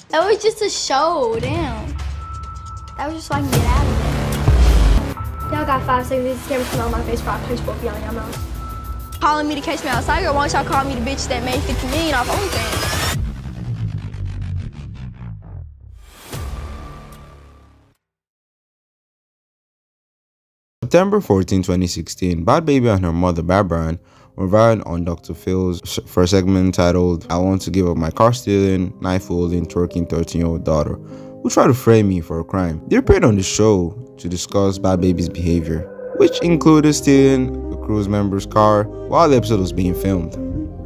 That was just a show, damn. That was just so I can get out of it. Y'all got 5 seconds. These cameras come out my face before I punch both of y'all in your mouth. Calling me to catch me outside, or why don't y'all call me the bitch that made 50 million off OnlyFans? September 14, 2016, Bhad Bhabie and her mother Barbara were viral on Dr. Phil's for a segment titled "I Want to Give Up My Car Stealing, Knife Wielding, Twerking 13-year-old Daughter, Who Tried to Frame Me for a Crime." They appeared on the show to discuss Bhad Bhabie's behavior, which included stealing a cruise member's car while the episode was being filmed.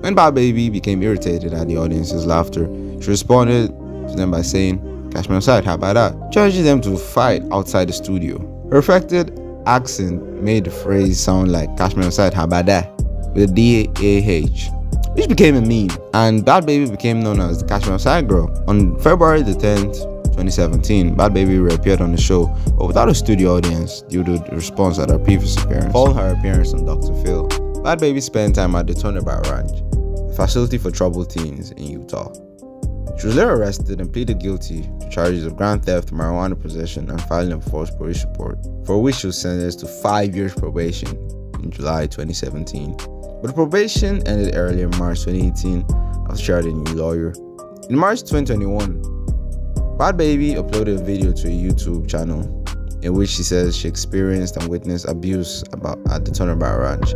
When Bhad Bhabie became irritated at the audience's laughter, she responded to them by saying, "Catch me outside, how about that?" challenging them to fight outside the studio. Her affected accent made the phrase sound like "Catch me outside, how about that?" with a D-A-H, which became a meme, and Bhad Bhabie became known as the Catch Me Outside Girl. On February the 10th, 2017, Bhad Bhabie reappeared on the show, but without a studio audience due to the response at her previous appearance. Following her appearance on Dr. Phil, Bhad Bhabie spent time at the Turnabout Ranch, a facility for troubled teens in Utah. She was later arrested and pleaded guilty to charges of grand theft, marijuana possession, and filing a false police report, for which she was sentenced to 5 years probation in July 2017. But the probation ended early in March 2018 after she hired a new lawyer. In March 2021, Bhad Bhabie uploaded a video to a YouTube channel in which she says she experienced and witnessed abuse at the Turnabout Ranch.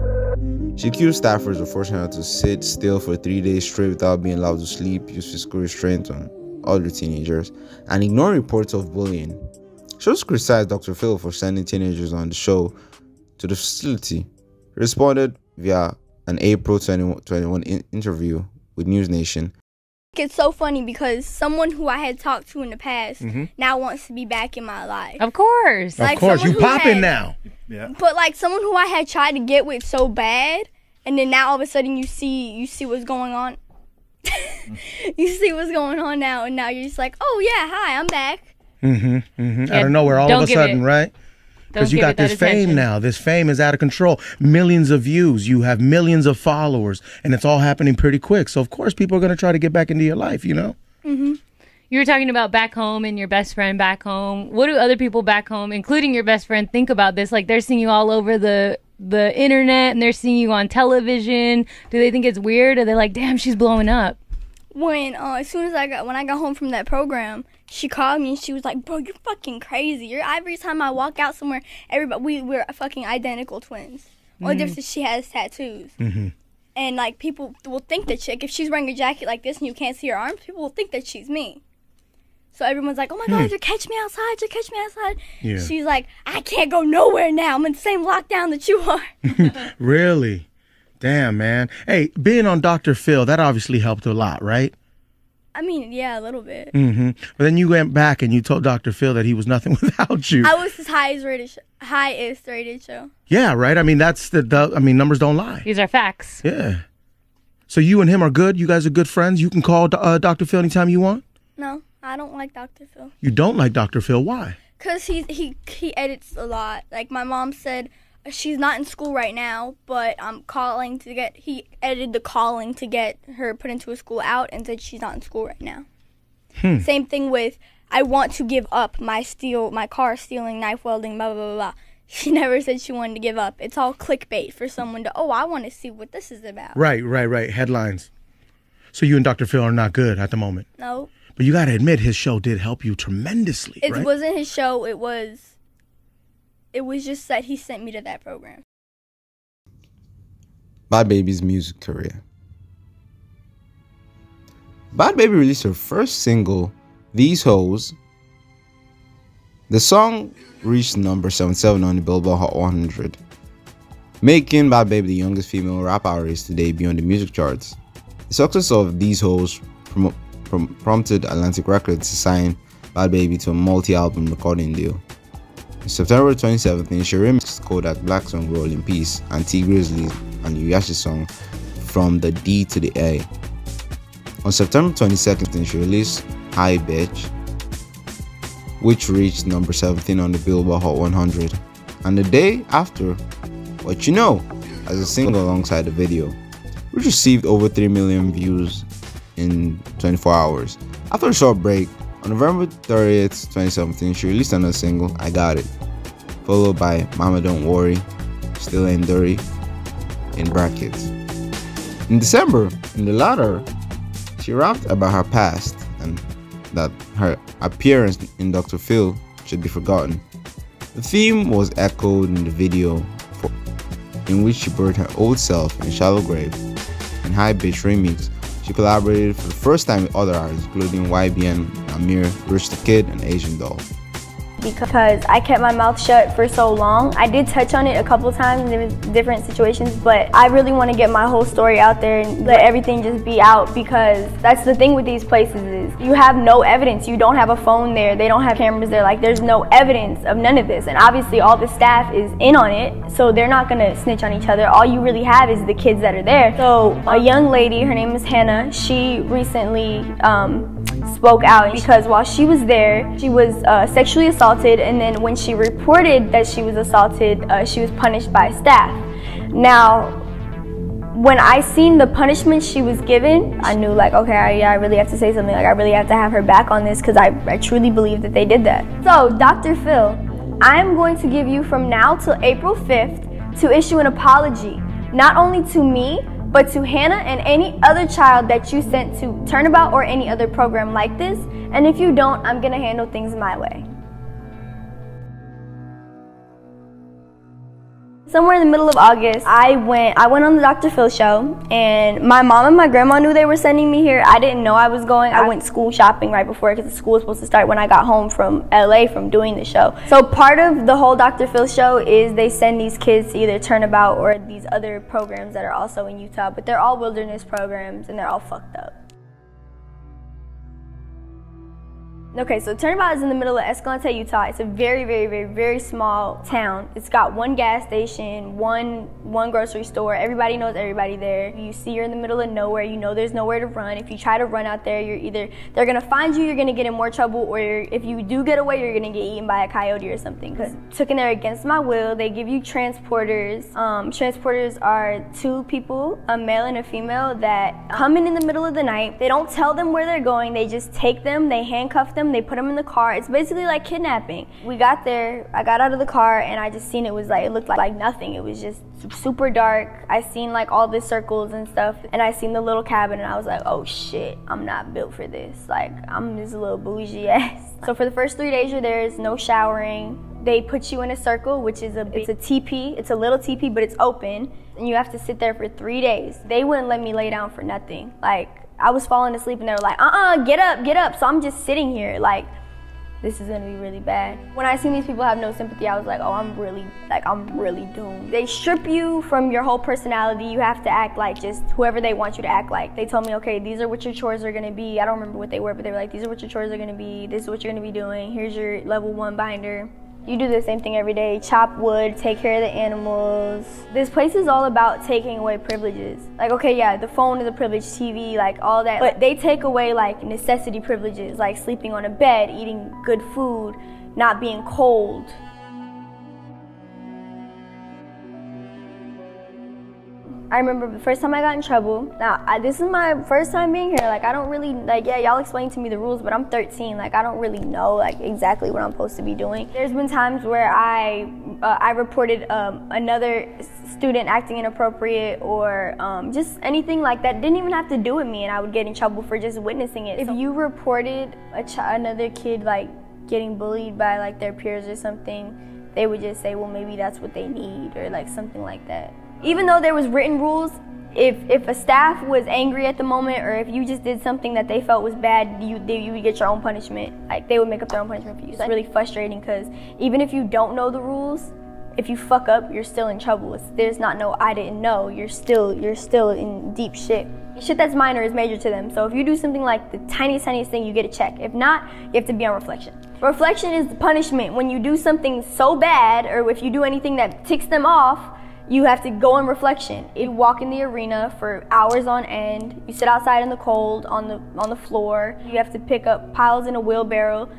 She accused staffers of forcing her to sit still for 3 days straight without being allowed to sleep, use physical restraint on other teenagers, and ignore reports of bullying. She also criticized Dr. Phil for sending teenagers on the show to the facility. He responded via an April 2021 interview with News Nation. It's so funny because someone who I had talked to in the past now wants to be back in my life. Of course. Of course, you popping now. Yeah. But like someone who I had tried to get with so bad, and then now all of a sudden you see what's going on. You see what's going on now, and now you're just like, oh yeah, hi, I'm back. Out of nowhere, all of a sudden, right? Because you got this fame now. This fame is out of control. Millions of views. You have millions of followers, and it's all happening pretty quick. So of course, people are going to try to get back into your life. You know. You were talking about back home and your best friend back home. What do other people back home, including your best friend, think about this? Like they're seeing you all over the internet and they're seeing you on television. Do they think it's weird? Or they're like, damn, she's blowing up? When as soon as when I got home from that program, she called me and she was like, bro, you're fucking crazy. Every time I walk out somewhere, we're fucking identical twins. Only difference is she has tattoos. And like people will think that if she's wearing a jacket like this and you can't see her arms, people will think that she's me. So everyone's like, oh my God, you catch me outside, you catch me outside. Yeah. She's like, I can't go nowhere now. I'm in the same lockdown that you are. Really? Damn, man. Hey, being on Dr. Phil, that obviously helped a lot, right? I mean, yeah, a little bit. But then you went back and you told Dr. Phil that he was nothing without you. I was his highest rated show. Yeah, right? I mean, that's numbers don't lie. These are facts. Yeah. So you and him are good? You guys are good friends? You can call Dr. Phil anytime you want? No, I don't like Dr. Phil. You don't like Dr. Phil? Why? Because he edits a lot. Like my mom said, she's not in school right now, but he edited the calling to get her put into a school out and said she's not in school right now. Same thing with, I want to give up my car stealing, knife welding, blah, blah, blah, blah. She never said she wanted to give up. It's all clickbait for someone to, I want to see what this is about. Right. Headlines. So you and Dr. Phil are not good at the moment? No. But you got to admit, his show did help you tremendously, It right? wasn't his show. It was just that he sent me to that program. Bhad Bhabie's music career. Bhad Bhabie released her first single, These Hoes. The song reached number 77 on the Billboard Hot 100, making Bhad Bhabie the youngest female rap artist to debut on the music charts. The success of These Hoes prompted Atlantic Records to sign Bhad Bhabie to a multi-album recording deal. In September 2017, she remixed Kodak Black's song Roll in Peace and T Grizzly's and Yuyashi's song From the D to the A. On September 22nd, she released Hi Bitch, which reached number 17 on the Billboard Hot 100. And the day after, What You Know, as a single alongside the video, which received over 3 million views in 24 hours. After a short break, on November 30th, 2017, she released another single, I Got It, followed by Mama Don't Worry, Still Ain't Dirty, in brackets. In December, in the latter, she rapped about her past and that her appearance in Dr. Phil should be forgotten. The theme was echoed in the video in which she buried her old self in a shallow grave. In High Bitch Remix, she collaborated for the first time with other artists including YBN, Amir, Rich the Kid, and Asian Doll. Because I kept my mouth shut for so long. I did touch on it a couple times in different situations, but I really want to get my whole story out there and let everything just be out, because that's the thing with these places is you have no evidence. You don't have a phone there. They don't have cameras there. Like, there's no evidence of none of this. And obviously all the staff is in on it, so they're not going to snitch on each other. All you really have is the kids that are there. So a young lady, her name is Hannah, she recently spoke out because while she was there, she was sexually assaulted, and then when she reported that she was assaulted, she was punished by staff. Now, when I seen the punishment she was given, I knew like, okay, I really have to say something. Like, I really have to have her back on this, because I truly believe that they did that. So, Dr. Phil, I'm going to give you from now till April 5th to issue an apology, not only to me, but to Hannah and any other child that you sent to Turnabout or any other program like this. And if you don't, I'm gonna handle things my way. Somewhere in the middle of August, I went on the Dr. Phil show, and my mom and my grandma knew they were sending me here. I didn't know I was going. I went school shopping right before, because the school was supposed to start when I got home from LA from doing the show. So part of the whole Dr. Phil show is they send these kids to either Turnabout or these other programs that are also in Utah, but they're all wilderness programs and they're all fucked up. Okay, so Turnabout is in the middle of Escalante, Utah. It's a very, very, very, very small town. It's got one gas station, one grocery store. Everybody knows everybody there. You see you're in the middle of nowhere. You know there's nowhere to run. If you try to run out there, they're gonna find you, you're gonna get in more trouble, or if you do get away, you're gonna get eaten by a coyote or something. Because took in there against my will. They give you transporters. Transporters are two people, a male and a female, that come in the middle of the night. They don't tell them where they're going. They just take them, they handcuff them, they put them in the car. It's basically like kidnapping. We got there, I got out of the car, and I just seen it looked like nothing. It was just super dark. I seen like all the circles and stuff, and I seen the little cabin, and I was like, oh shit, I'm not built for this. Like, I'm just a little bougie ass. So for the first 3 days you're there, there's no showering. They put you in a circle, which is it's a teepee. It's a little teepee, but it's open, and you have to sit there for 3 days. They wouldn't let me lay down for nothing. Like, I was falling asleep and they were like, get up. So I'm just sitting here like, this is gonna be really bad. When I seen these people have no sympathy, I was like, oh, I'm really doomed. They strip you from your whole personality. You have to act like just whoever they want you to act like. They told me, okay, these are what your chores are gonna be. I don't remember what they were, but they were like, these are what your chores are gonna be. This is what you're gonna be doing. Here's your level 1 binder. You do the same thing every day, chop wood, take care of the animals. This place is all about taking away privileges. Like, okay, yeah, the phone is a privilege, TV, like all that, but they take away like necessity privileges, like sleeping on a bed, eating good food, not being cold. I remember the first time I got in trouble. Now, this is my first time being here. Like, I don't really, like, yeah, y'all explain to me the rules, but I'm 13. Like, I don't really know, like, exactly what I'm supposed to be doing. There's been times where I reported another student acting inappropriate or just anything like that. Didn't even have to do with me, and I would get in trouble for just witnessing it. If you reported another kid, like, getting bullied by, like, their peers or something, they would just say, well, maybe that's what they need, or, like, something like that. Even though there was written rules, if a staff was angry at the moment, or if you just did something that they felt was bad, you would get your own punishment. Like, they would make up their own punishment for you. So it's really frustrating, because even if you don't know the rules, if you fuck up, you're still in trouble. There's not no I didn't know. You're still in deep shit. Shit that's minor is major to them. So if you do something like the tiniest thing, you get a check. If not, you have to be on reflection. Reflection is the punishment. When you do something so bad, or if you do anything that ticks them off, you have to go in reflection. You walk in the arena for hours on end. You sit outside in the cold on the floor. You have to pick up piles in a wheelbarrow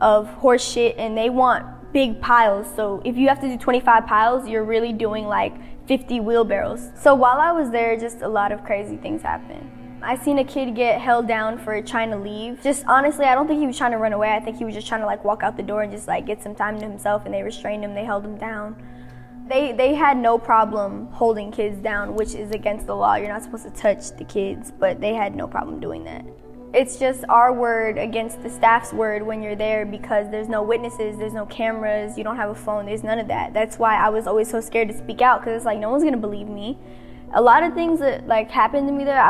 of horse shit, and they want big piles. So if you have to do 25 piles, you're really doing like 50 wheelbarrows. So while I was there, just a lot of crazy things happened. I seen a kid get held down for trying to leave. Just honestly, I don't think he was trying to run away. I think he was just trying to like walk out the door and just like get some time to himself, and they restrained him, they held him down. They had no problem holding kids down, which is against the law. You're not supposed to touch the kids, but they had no problem doing that. It's just our word against the staff's word when you're there, because there's no witnesses, there's no cameras, you don't have a phone, there's none of that. That's why I was always so scared to speak out, because it's like no one's gonna believe me. A lot of things that like happened to me there,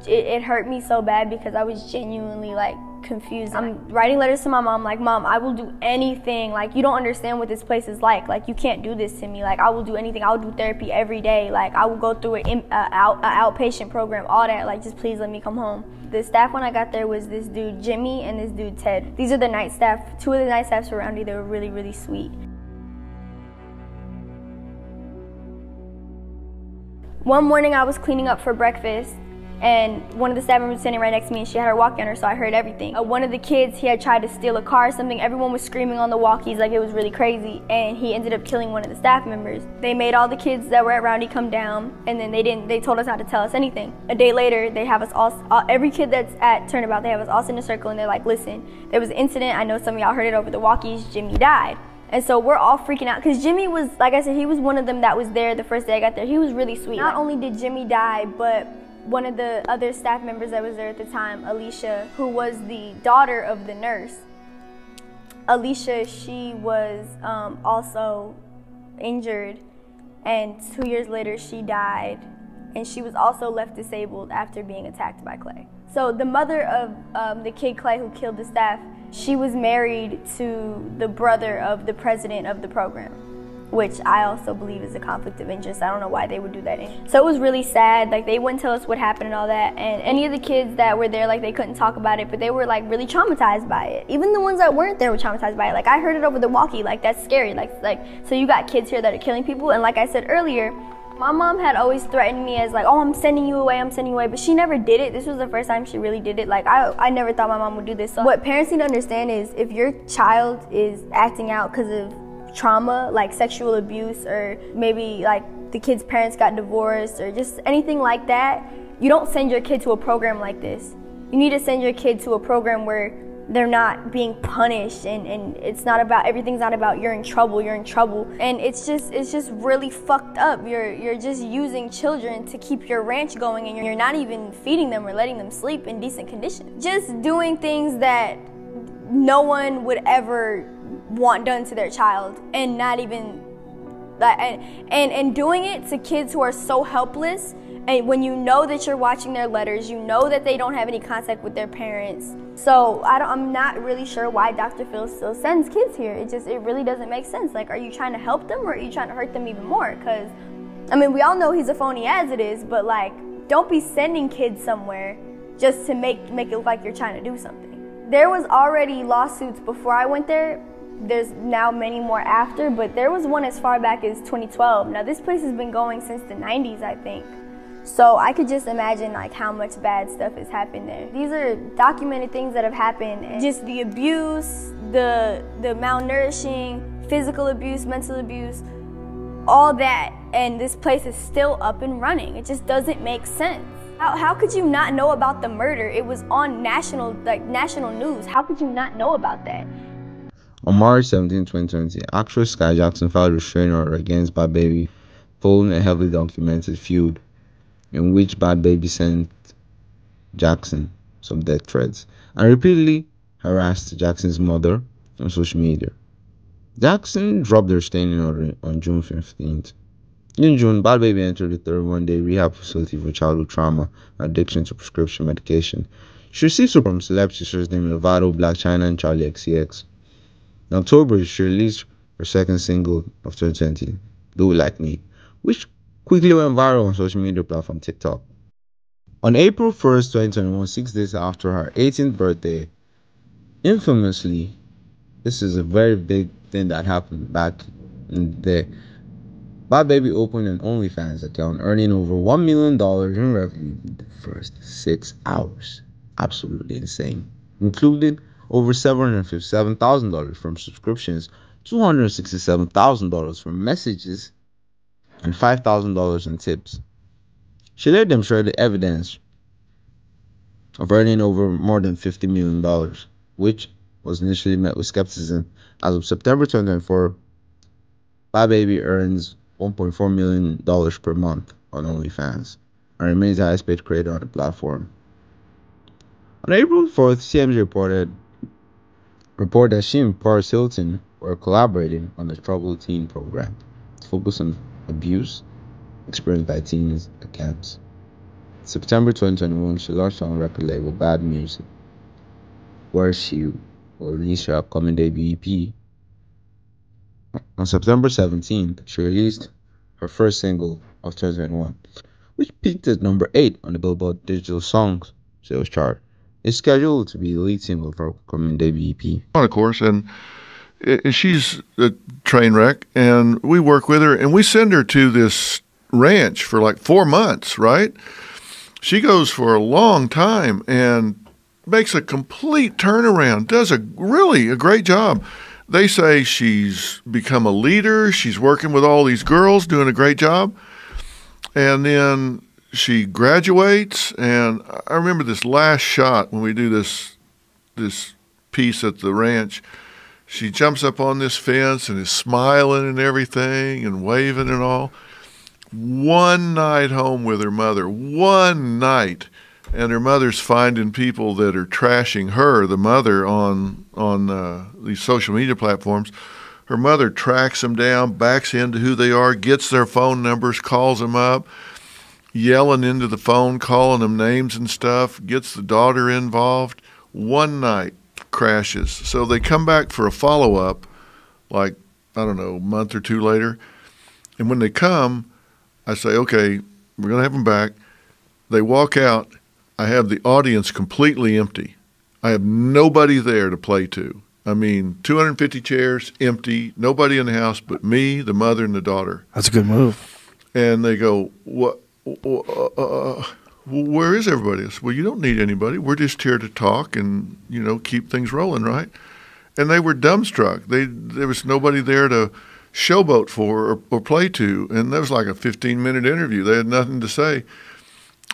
it hurt me so bad because I was genuinely like confused. I'm writing letters to my mom like, Mom, I will do anything. Like, you don't understand what this place is like. Like, you can't do this to me. Like, I will do anything. I will do therapy every day. Like, I will go through an outpatient program, all that. Like, just please let me come home. The staff when I got there was this dude Jimmy and this dude Ted. These are the night staff. Two of the night staffs around me. They were really, really sweet. One morning I was cleaning up for breakfast, and one of the staff members was standing right next to me, and she had her walkie on her, so I heard everything. One of the kids, he had tried to steal a car or something. Everyone was screaming on the walkies like it was really crazy, and he ended up killing one of the staff members. They made all the kids that were at Roundy come down, and then they told us not to tell us anything. A day later, they have us all, every kid that's at Turnabout, they have us all sit in a circle, and they're like, listen, there was an incident, I know some of y'all heard it over the walkies, Jimmy died. And so we're all freaking out, because Jimmy was, like I said, he was one of them that was there the first day I got there. He was really sweet. Not only did Jimmy die, but one of the other staff members that was there at the time, Alicia, who was the daughter of the nurse. Alicia, she was also injured, and 2 years later she died, and she was also left disabled after being attacked by Clay. So the mother of the kid Clay who killed the staff, she was married to the brother of the president of the program, which I also believe is a conflict of interest. I don't know why they would do that. So it was really sad. Like, they wouldn't tell us what happened and all that. And any of the kids that were there, like, they couldn't talk about it, but they were like really traumatized by it. Even the ones that weren't there were traumatized by it. Like, I heard it over the walkie. Like, that's scary. Like so you got kids here that are killing people. And like I said earlier, my mom had always threatened me as like, oh, I'm sending you away, but she never did it. This was the first time she really did it. Like, I never thought my mom would do this. So what parents need to understand is, if your child is acting out because of trauma, like sexual abuse, or maybe like the kid's parents got divorced, or just anything like that, you don't send your kid to a program like this. You need to send your kid to a program where they're not being punished, and it's not about, everything's not about you're in trouble, and it's just really fucked up. You're just using children to keep your ranch going, and you're not even feeding them or letting them sleep in decent conditions. Just doing things that no one would ever want done to their child, and not even that, and doing it to kids who are so helpless. And when you know that you're watching their letters, you know that they don't have any contact with their parents. So I'm not really sure why Dr. Phil still sends kids here. It really doesn't make sense. Like, are you trying to help them, or are you trying to hurt them even more? Because, I mean, we all know he's a phony as it is, but like, don't be sending kids somewhere just to make it look like you're trying to do something. There was already lawsuits before I went there. There's now many more after, but there was one as far back as 2012. Now, this place has been going since the 90s, I think. So I could just imagine like how much bad stuff has happened there. These are documented things that have happened, and just the abuse, the malnourishing, physical abuse, mental abuse, all that, and this place is still up and running. It just doesn't make sense. How could you not know about the murder? It was on national news. How could you not know about that? On March 17, 2020, actress Sky Jackson filed a restraining order against Bhad Bhabie, following a heavily documented feud in which Bhad Bhabie sent Jackson some death threats and repeatedly harassed Jackson's mother on social media. Jackson dropped the restraining order on June 15th. In June, Bhad Bhabie entered a 31-day rehab facility for childhood trauma and addiction to prescription medication. She received support from celebrities such as Demi Lovato, Blac Chyna, and Charlie XCX. In October, she released her second single of 2020, Do It Like Me, which quickly went viral on social media platform TikTok. On April 1st, 2021, 6 days after her 18th birthday, infamously, this is a very big thing that happened back in the day, Bhad Bhabie opened an OnlyFans account, earning over $1 million in revenue in the first 6 hours. Absolutely insane. Including over $757,000 from subscriptions, $267,000 from messages, and $5,000 in tips. She later demonstrated evidence of earning over more than $50 million, which was initially met with skepticism. As of September 2024, Bhad Bhabie earns $1.4 million per month on OnlyFans and remains the highest paid creator on the platform. On April 4th, CMZ reported that she and Paris Hilton were collaborating on the Troubled Teen program to focus on abuse experienced by teens at camps. In September 2021, she launched her own record label, Bad Music, where she will release her upcoming debut EP. On September 17th, she released her first single of 2021, which peaked at number 8 on the Billboard Digital Songs sales chart. It's scheduled to be the lead single of her upcoming debut EP. Of course, and she's a train wreck, and we work with her, and we send her to this ranch for like 4 months, right? She goes for a long time and makes a complete turnaround, does a great job. They say she's become a leader. She's working with all these girls, doing a great job. And then she graduates, and I remember this last shot when we do this piece at the ranch. She jumps up on this fence and is smiling and everything and waving and all. One night home with her mother, one night. And her mother's finding people that are trashing her, the mother, on these social media platforms. Her mother tracks them down, backs into who they are, gets their phone numbers, calls them up, yelling into the phone, calling them names and stuff, gets the daughter involved. One night, crashes. So they come back for a follow-up, like, I don't know, a month or two later. And when they come, I say, okay, we're going to have them back. They walk out. I have the audience completely empty. I have nobody there to play to. I mean, 250 chairs, empty, nobody in the house but me, the mother, and the daughter. That's a good move. And they go, "What? Where is everybody?" I said, "Well, you don't need anybody. We're just here to talk and, keep things rolling, right?" And they were dumbstruck. There was nobody there to showboat for or play to. And that was like a 15-minute interview. They had nothing to say.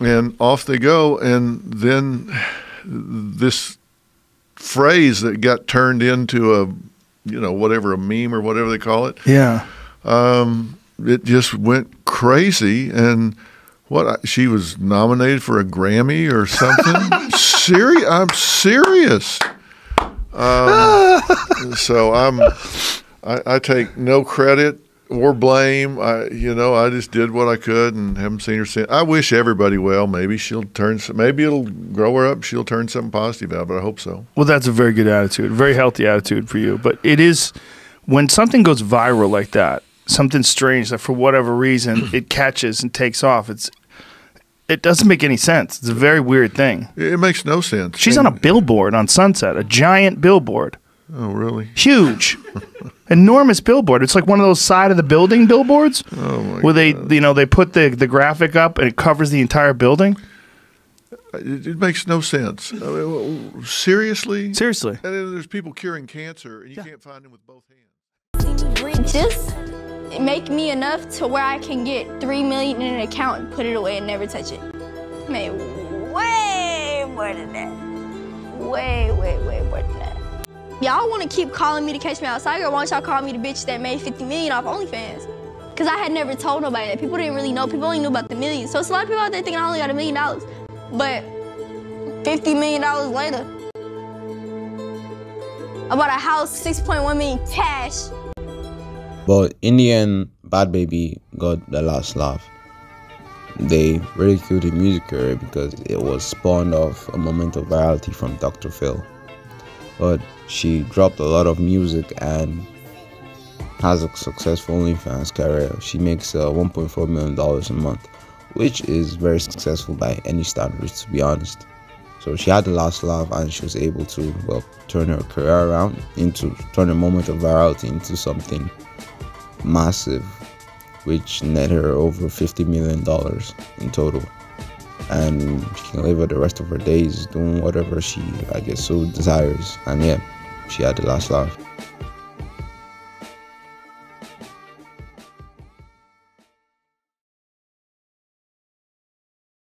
And off they go, and then this phrase that got turned into a meme or whatever they call it. Yeah. It just went crazy, and she was nominated for a Grammy or something. I'm serious. So I take no credit or blame. I just did what I could and haven't seen her since. I wish everybody well. Maybe it'll grow her up. She'll turn something positive out, but I hope so. Well, that's a very good attitude, very healthy attitude for you. But it is, when something goes viral like that, something strange that for whatever reason it catches and takes off, it doesn't make any sense. It's a very weird thing. It makes no sense. She's on a billboard on Sunset, a giant billboard. Oh, really? Huge. Enormous billboard. It's like one of those side of the building billboards where they put the graphic up and it covers the entire building. It makes no sense. I mean, seriously? Seriously. And then there's people curing cancer and you can't find them with both hands. Just make me enough to where I can get $3 million in an account and put it away and never touch it. I made way more than that. Way more than that. Y'all want to keep calling me to catch me outside, or why don't y'all call me the bitch that made $50 million off OnlyFans? Because I had never told nobody that. People didn't really know. People only knew about the millions. So it's a lot of people out there thinking I only got $1 million. But $50 million later, I bought a house, $6.1 million cash. But in the end, Bhad Bhabie got the last laugh. They ridiculed the music career because it was spawned off a moment of virality from drphil. But she dropped a lot of music and has a successful OnlyFans career. She makes $1.4 million a month, which is very successful by any standards, to be honest. So she had the last laugh, and she was able to turn her career around, turn a moment of virality into something massive, which net her over $50 million in total. And she can live out the rest of her days doing whatever she, so desires. And yeah, she had the last laugh.